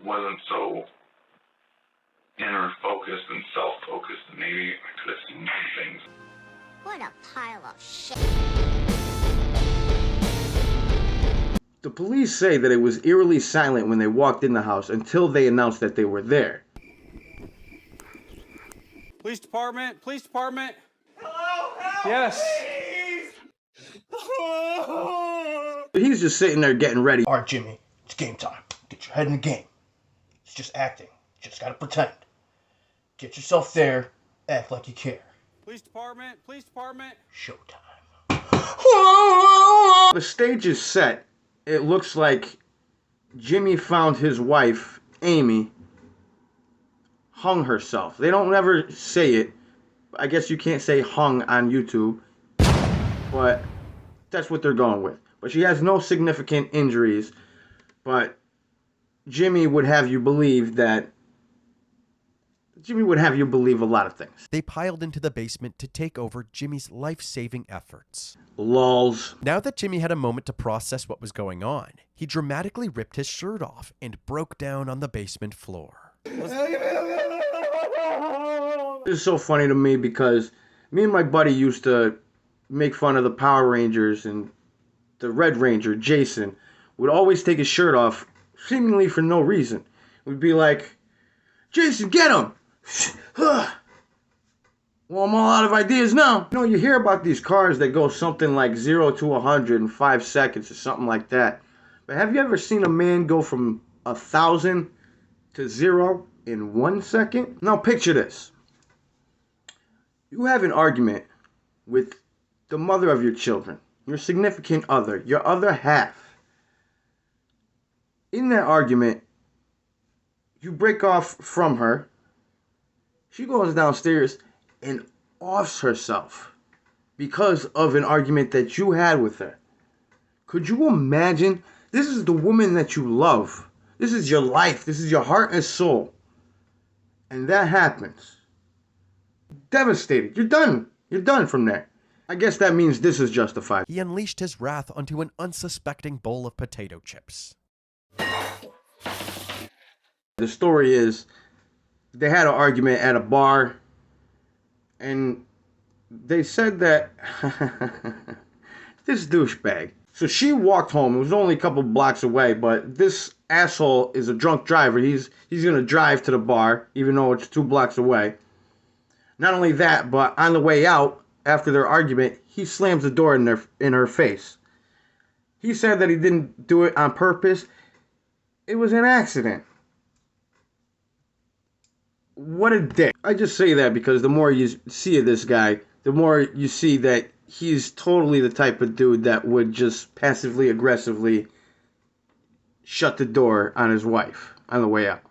wasn't so inner focused and self-focused, and maybe I could have seen more things. What a pile of shit. The police say that it was eerily silent when they walked in the house until they announced that they were there. Police department, police department. Hello, help, Yes. please! He's just sitting there getting ready. All right, Jimmy, it's game time. Get your head in the game. It's just acting. You just gotta pretend. Get yourself there. Act like you care. Police department, police department. Showtime. The stage is set. It looks like Jimmy found his wife, Amy, hung herself. They don't ever say it. I guess you can't say hung on YouTube, but that's what they're going with. But she has no significant injuries, but Jimmy would have you believe a lot of things. They piled into the basement to take over Jimmy's life-saving efforts. Lols. Now that Jimmy had a moment to process what was going on, he dramatically ripped his shirt off and broke down on the basement floor. This is so funny to me because me and my buddy used to make fun of the Power Rangers, and the Red Ranger, Jason, would always take his shirt off seemingly for no reason. We'd be like, Jason, get him! Well, I'm all out of ideas now. You know, you hear about these cars that go something like 0 to 100 in 5 seconds or something like that. But have you ever seen a man go from 1,000 to 0 in 1 second? Now picture this. You have an argument with the mother of your children, your significant other, your other half. In that argument, you break off from her. She goes downstairs and offs herself because of an argument that you had with her. Could you imagine? This is the woman that you love. This is your life. This is your heart and soul. And that happens. Devastated. You're done. You're done from there. I guess that means this is justified. He unleashed his wrath onto an unsuspecting bowl of potato chips. The story is, they had an argument at a bar, and they said that this douchebag. So she walked home. It was only a couple blocks away, but this asshole is a drunk driver. He's gonna drive to the bar, even though it's 2 blocks away. Not only that, but on the way out, after their argument, he slams the door in her face. He said that he didn't do it on purpose. It was an accident. What a dick. I just say that because the more you see of this guy, the more you see that he's totally the type of dude that would just passively aggressively shut the door on his wife on the way out.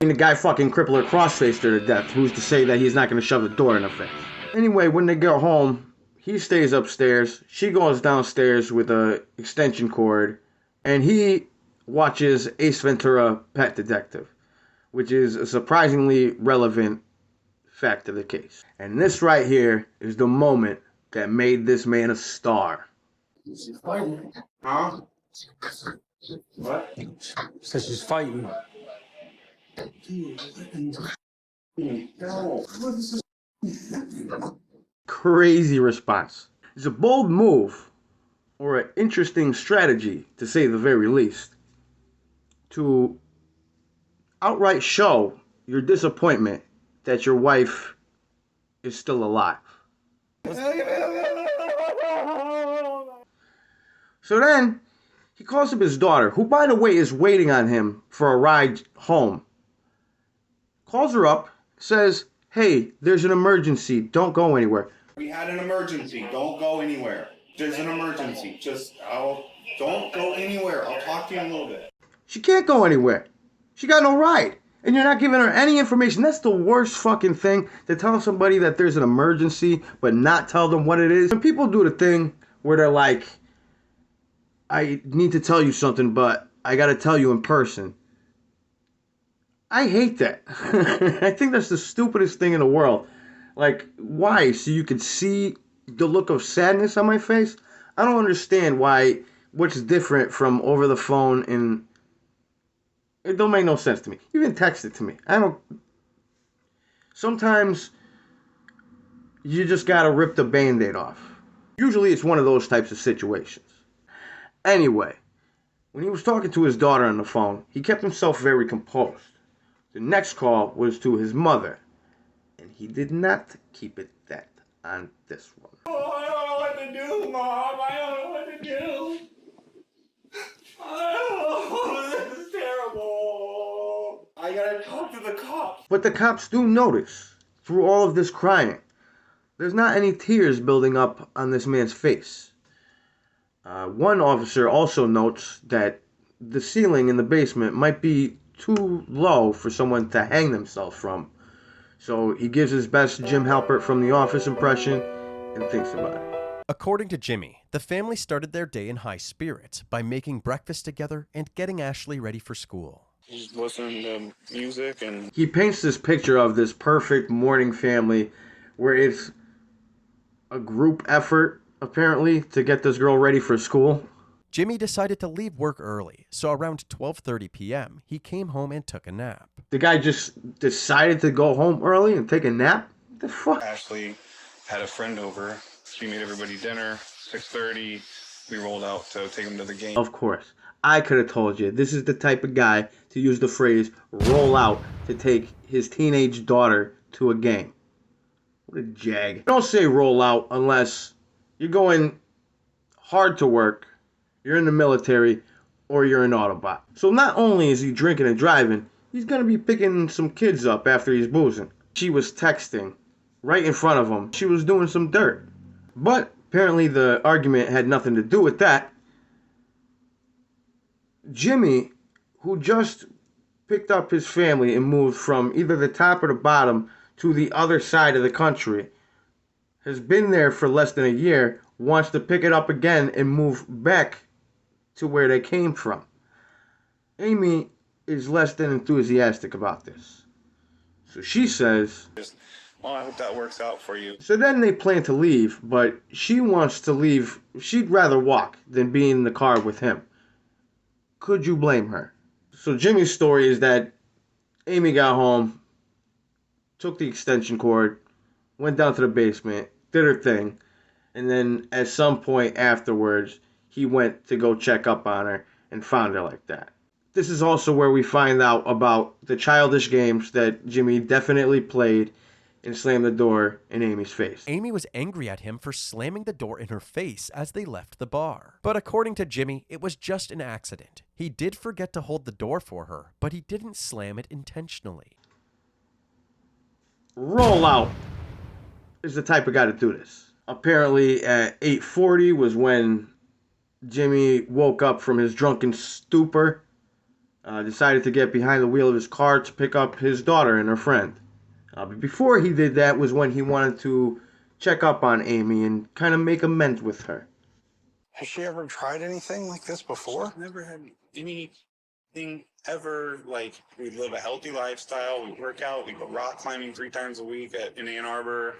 And the guy fucking crippled her cross-faced her to death. Who's to say that he's not going to shove the door in her face? Anyway, when they go home, he stays upstairs. She goes downstairs with a extension cord, and he watches Ace Ventura: Pet Detective, which is a surprisingly relevant fact of the case. And this right here is the moment that made this man a star. Huh? What? Says she's fighting. Crazy response. It's a bold move, or an interesting strategy, to say the very least, to outright show your disappointment that your wife is still alive. So then, he calls up his daughter, who, by the way, is waiting on him for a ride home. Calls her up, says, hey, there's an emergency. Don't go anywhere. We had an emergency. Don't go anywhere. There's an emergency. Don't go anywhere. I'll talk to you in a little bit. She can't go anywhere. She got no ride. And you're not giving her any information. That's the worst fucking thing, to tell somebody that there's an emergency, but not tell them what it is. When people do the thing where they're like, I need to tell you something, but I gotta tell you in person. I hate that. I think that's the stupidest thing in the world. Like, why? So you could see the look of sadness on my face? I don't understand what's different from over the phone and It don't make no sense to me. Even text it to me. I don't... Sometimes you just gotta rip the Band-Aid off. Usually it's one of those types of situations. Anyway, when he was talking to his daughter on the phone, he kept himself very composed. The next call was to his mother, and he did not keep it that on this one. Oh, I don't know what to do, Mom. I don't know what to do. Oh, this is terrible. I gotta talk to the cops. But the cops do notice, through all of this crying, there's not any tears building up on this man's face. One officer also notes that the ceiling in the basement might be too low for someone to hang themselves from. So he gives his best Jim Halpert from The Office impression and thinks about it. According to Jimmy, the family started their day in high spirits by making breakfast together and getting Ashley ready for school. Just listening to music and... He paints this picture of this perfect morning family where it's a group effort, apparently, to get this girl ready for school. Jimmy decided to leave work early, so around 12:30 p.m., he came home and took a nap. The guy just decided to go home early and take a nap? What the fuck? Ashley had a friend over. She made everybody dinner. 6:30, we rolled out to take them to the game. Of course. I could have told you, this is the type of guy to use the phrase roll out to take his teenage daughter to a game. What a jag. Don't say roll out unless you're going hard to work, you're in the military, or you're an Autobot. So not only is he drinking and driving, he's going to be picking some kids up after he's boozing. She was texting right in front of him. She was doing some dirt. But apparently the argument had nothing to do with that. Jimmy, who just picked up his family and moved from either the top or the bottom to the other side of the country, has been there for less than a year, wants to pick it up again and move back to where they came from. Amy is less than enthusiastic about this. So she says, Well, I hope that works out for you. so then they plan to leave, but she wants to leave. She'd rather walk than be in the car with him. Could you blame her? So Jimmy's story is that Amy got home, took the extension cord, went down to the basement, did her thing, and then at some point afterwards, he went to go check up on her and found her like that. This is also where we find out about the childish games that Jimmy definitely played and slammed the door in Amy's face. Amy was angry at him for slamming the door in her face as they left the bar. But according to Jimmy, it was just an accident. He did forget to hold the door for her, but he didn't slam it intentionally. Roll out is the type of guy to do this. Apparently at 8:40 was when Jimmy woke up from his drunken stupor, decided to get behind the wheel of his car to pick up his daughter and her friend. But before he did that was when he wanted to check up on Amy and kind of make amends with her. Has she ever tried anything like this before? Never had anything ever. Like, we live a healthy lifestyle, we work out, we go rock climbing 3 times a week in Ann Arbor.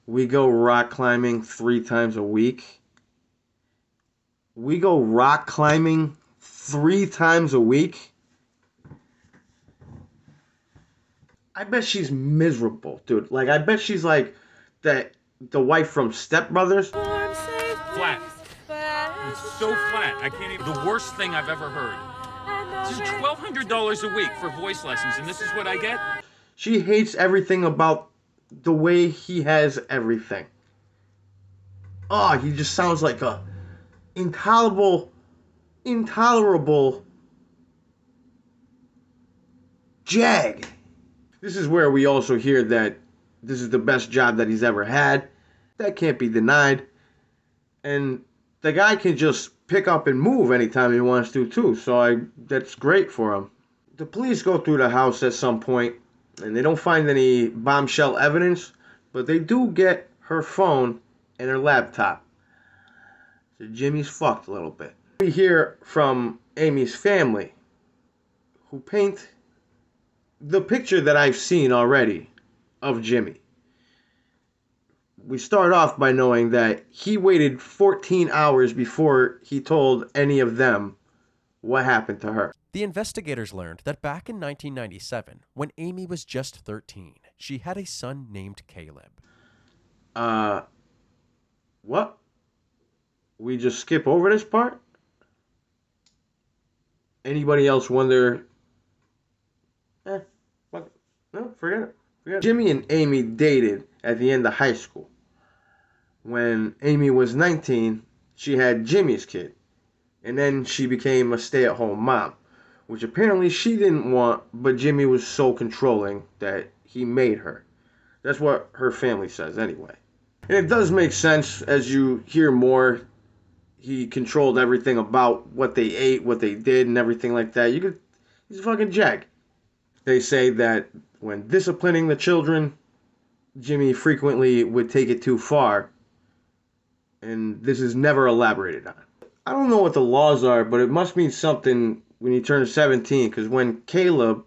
We go rock climbing 3 times a week. We go rock climbing 3 times a week. I bet she's miserable, dude. Like, I bet she's like the wife from Step Brothers. Flat. It's so flat. I can't even. The worst thing I've ever heard. This is $1,200 a week for voice lessons, and this is what I get? She hates everything about the way he has everything. Oh, he just sounds like a intolerable jag. This is where we also hear that this is the best job that he's ever had. That can't be denied. And the guy can just pick up and move anytime he wants to, too. So that's great for him. The police go through the house at some point, and they don't find any bombshell evidence, but they do get her phone and her laptop. So Jimmy's fucked a little bit. We hear from Amy's family, who paint the picture that I've seen already of Jimmy. We start off by knowing that he waited 14 hours before he told any of them what happened to her. The investigators learned that back in 1997, when Amy was just 13, she had a son named Caleb. What? We just skip over this part? Anybody else wonder? Fuck. No, forget it. Jimmy and Amy dated at the end of high school. When Amy was 19, she had Jimmy's kid. And then she became a stay-at-home mom, which apparently she didn't want, but Jimmy was so controlling that he made her. That's what her family says anyway. And it does make sense as you hear more. He controlled everything about what they ate, what they did, and everything like that. He's a fucking jag. They say that when disciplining the children, Jimmy frequently would take it too far. And this is never elaborated on. I don't know what the laws are, but it must mean something when you turn 17. Because when Caleb,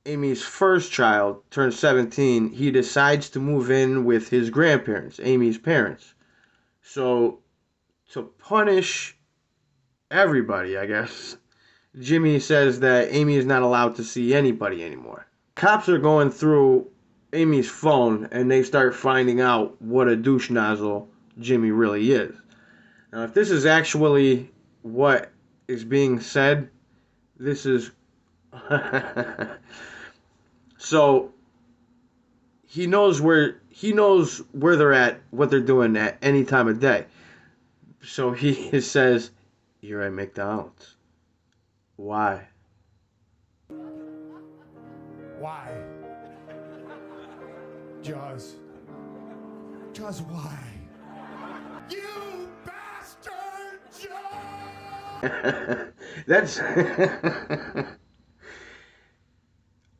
Amy's first child, turns 17, he decides to move in with his grandparents, Amy's parents. So, to punish everybody, I guess, Jimmy says that Amy is not allowed to see anybody anymore. Cops are going through Amy's phone, and they start finding out what a douche nozzle Jimmy really is. Now, if this is actually what is being said, this is... So, he knows where they're at, what they're doing at any time of day. So he says, "You're at McDonald's. Why?" Why? Jaws, why? You bastard, Jaws! That's...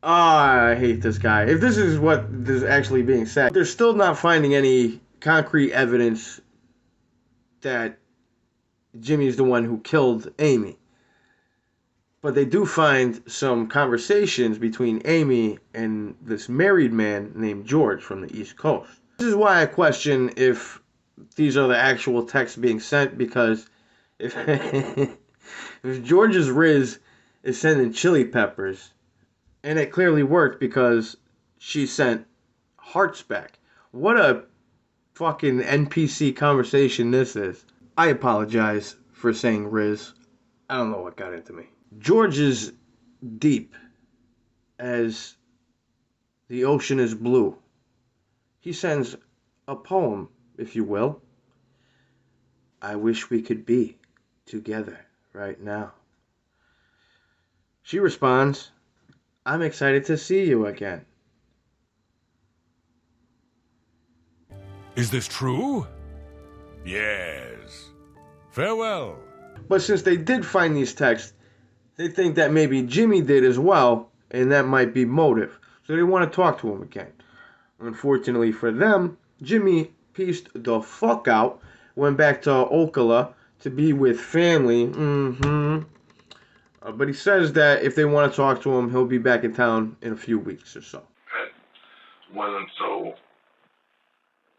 I hate this guy. If this is what is actually being said, they're still not finding any concrete evidence that Jimmy's the one who killed Amy. But they do find some conversations between Amy and this married man named George from the East Coast. This is why I question if these are the actual texts being sent, because if if George's Riz is sending chili peppers, and it clearly worked because she sent hearts back. What a fucking NPC conversation this is. I apologize for saying Riz. I don't know what got into me. George is deep as the ocean is blue. He sends a poem, if you will. I wish we could be together right now. She responds, I'm excited to see you again. Is this true? Yes. Farewell. But since they did find these texts, they think that maybe Jimmy did as well, and that might be motive. So they want to talk to him again. Unfortunately for them, Jimmy pieced the fuck out, went back to Ocala to be with family. But he says that if they want to talk to him, he'll be back in town in a few weeks or so. I wasn't so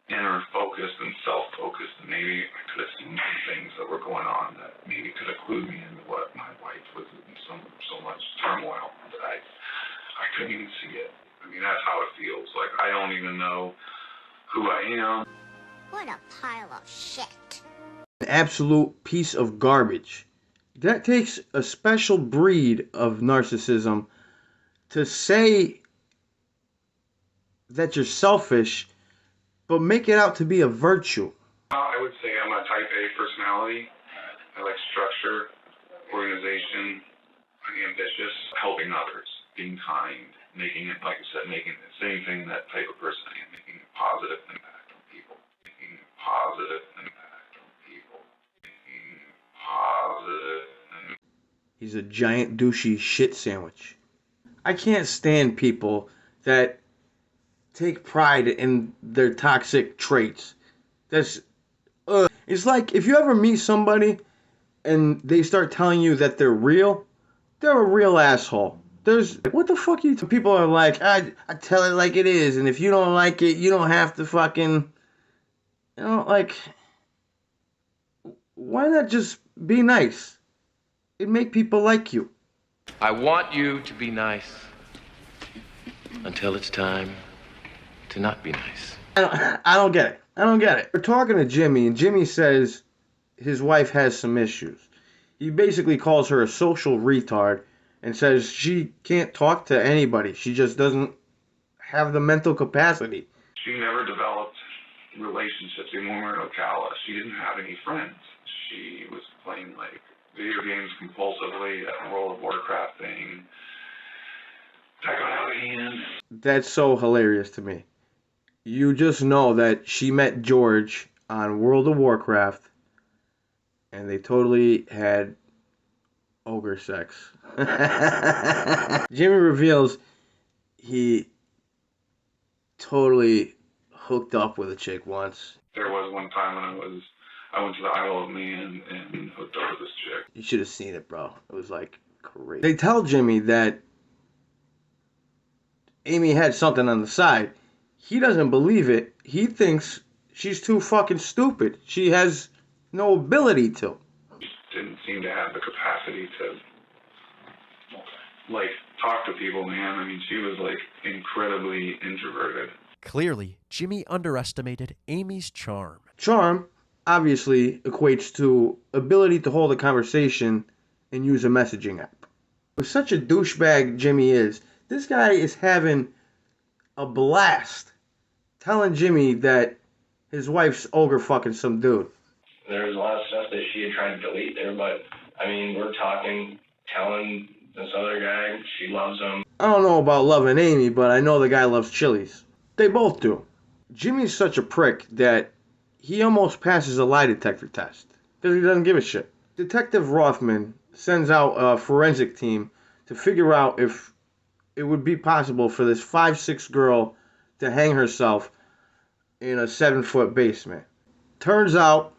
inner focused and self-focused, and maybe I could have seen some things that were going on that maybe could have clued me into what my wife was in so much turmoil that I couldn't even see it. I mean, that's how it feels. Like, I don't even know who I am. What a pile of shit. An absolute piece of garbage. That takes a special breed of narcissism to say that you're selfish, but make it out to be a virtue. I would say I'm a type A personality. I like structure, organization, I'm ambitious, helping others, being kind, making it, like I said, making the same thing, that type of person I am, making a positive impact on people, making a positive impact on people, making positive impact. He's a giant douchey shit sandwich. I can't stand people that take pride in their toxic traits. That's, it's like if you ever meet somebody and they start telling you that they're a real asshole. There's, what the fuck you, people are like, I tell it like it is, and if you don't like it, you don't have to fucking, like, why not just be nice? It'd make people like you. I want you to be nice until it's time to not be nice. I don't get it. I don't get it. We're talking to Jimmy, and Jimmy says his wife has some issues. He basically calls her a social retard and says she can't talk to anybody. She just doesn't have the mental capacity. She never developed relationships, even when we were in Ocala. She didn't have any friends. She was playing like video games compulsively, that World of Warcraft thing. That got out of hand. That's so hilarious to me. You just know that she met George on World of Warcraft and they totally had ogre sex. Jimmy reveals he totally hooked up with a chick once. There was one time when I went to the Isle of Man and hooked up with this chick. You should have seen it, bro. It was like crazy. They tell Jimmy that Amy had something on the side. He doesn't believe it. He thinks she's too fucking stupid. She has no ability to. She didn't seem to have the capacity to, like, talk to people, man. I mean, she was, like, incredibly introverted. Clearly, Jimmy underestimated Amy's charm. Charm obviously equates to ability to hold a conversation and use a messaging app. With such a douchebag Jimmy is, this guy is having a blast telling Jimmy that his wife's ogre fucking some dude. There was a lot of stuff that she had tried to delete there, but, I mean, we're talking, telling this other guy she loves him. I don't know about loving Amy, but I know the guy loves Chili's. They both do. Jimmy's such a prick that he almost passes a lie detector test because he doesn't give a shit. Detective Rothman sends out a forensic team to figure out if it would be possible for this 5'6" girl to hang herself in a 7-foot basement. Turns out,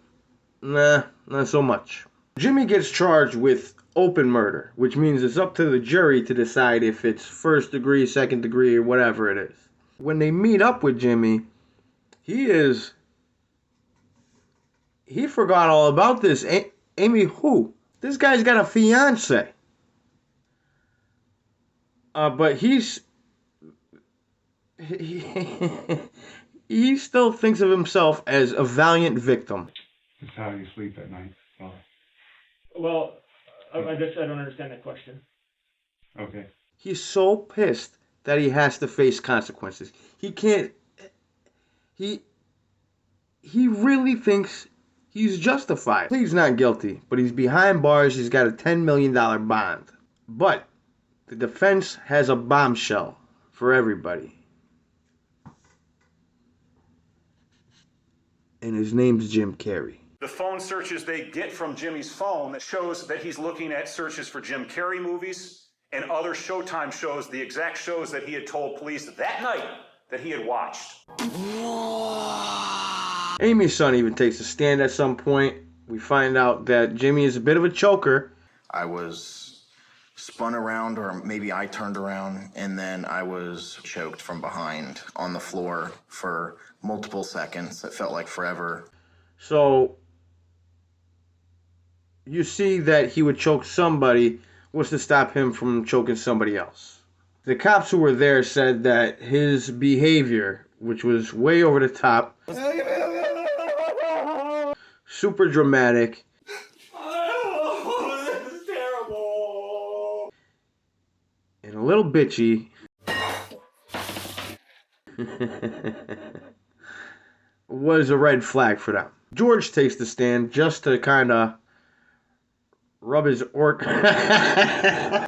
nah, not so much. Jimmy gets charged with open murder, which means it's up to the jury to decide if it's first degree, second degree, or whatever it is. When they meet up with Jimmy, he forgot all about this. Amy who? This guy's got a fiance. But he still thinks of himself as a valiant victim. That's how you sleep at night. Oh. Well, I guess I don't understand that question. Okay. He's so pissed that he has to face consequences. He can't. He really thinks he's justified. He's not guilty, but he's behind bars. He's got a $10 million bond. But the defense has a bombshell for everybody. And his name's Jim Carrey. The phone searches they get from Jimmy's phone that shows that he's looking at searches for Jim Carrey movies and other Showtime shows, the exact shows that he had told police that night that he had watched. Amy's son even takes a stand at some point. We find out that Jimmy is a bit of a choker. I was spun around, or maybe I turned around, and then I was choked from behind on the floor for multiple seconds. It felt like forever. So you see that he would choke somebody was to stop him from choking somebody else. The cops who were there said that his behavior, which was way over the top, super dramatic, This is terrible. and a little bitchy, was a red flag for them. George takes the stand just to kind of rub his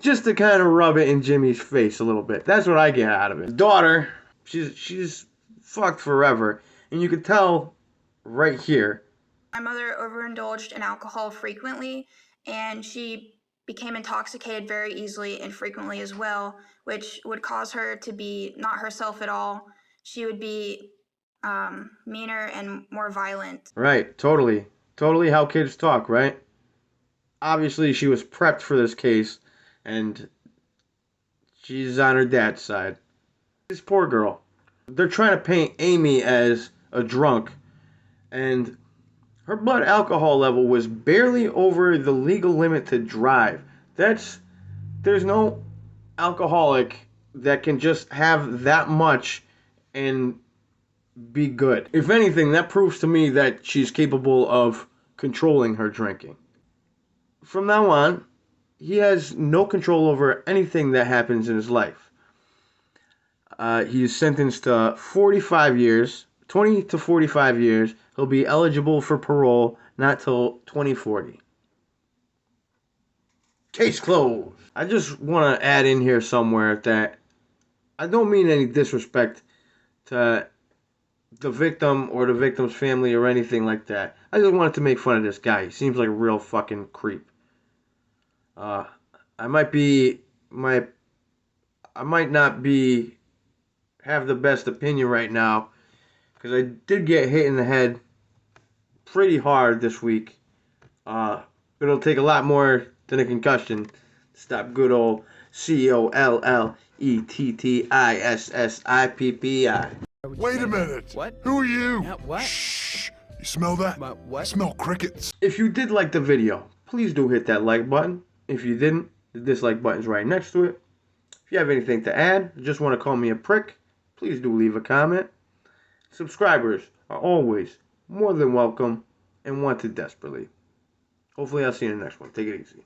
just to kind of rub it in Jimmy's face a little bit. That's what I get out of it. His daughter, she's fucked forever, and you can tell right here. My mother overindulged in alcohol frequently, and she became intoxicated very easily and frequently as well, which would cause her to be not herself at all. She would be meaner and more violent. Right, totally how kids talk, right? Obviously, she was prepped for this case, and she's on her dad's side. This poor girl. They're trying to paint Amy as a drunk, and her blood alcohol level was barely over the legal limit to drive. That's there's no alcoholic that can just have that much and be good. If anything, that proves to me that she's capable of controlling her drinking. From now on, he has no control over anything that happens in his life. He is sentenced to 45 years, 20 to 45 years. He'll be eligible for parole not till 2040. Case closed. I just want to add in here somewhere that I don't mean any disrespect to the victim or the victim's family or anything like that. I just wanted to make fun of this guy. He seems like a real fucking creep. I might not be have the best opinion right now because I did get hit in the head pretty hard this week. It'll take a lot more than a concussion to stop good old COLLETTISSIPPI. Wait a minute. What? Who are you? What? Shh. You smell that? What? I smell crickets. If you did like the video, please do hit that like button. If you didn't, the dislike button's right next to it. If you have anything to add, just want to call me a prick, please do leave a comment. Subscribers are always more than welcome and wanted desperately. Hopefully I'll see you in the next one. Take it easy.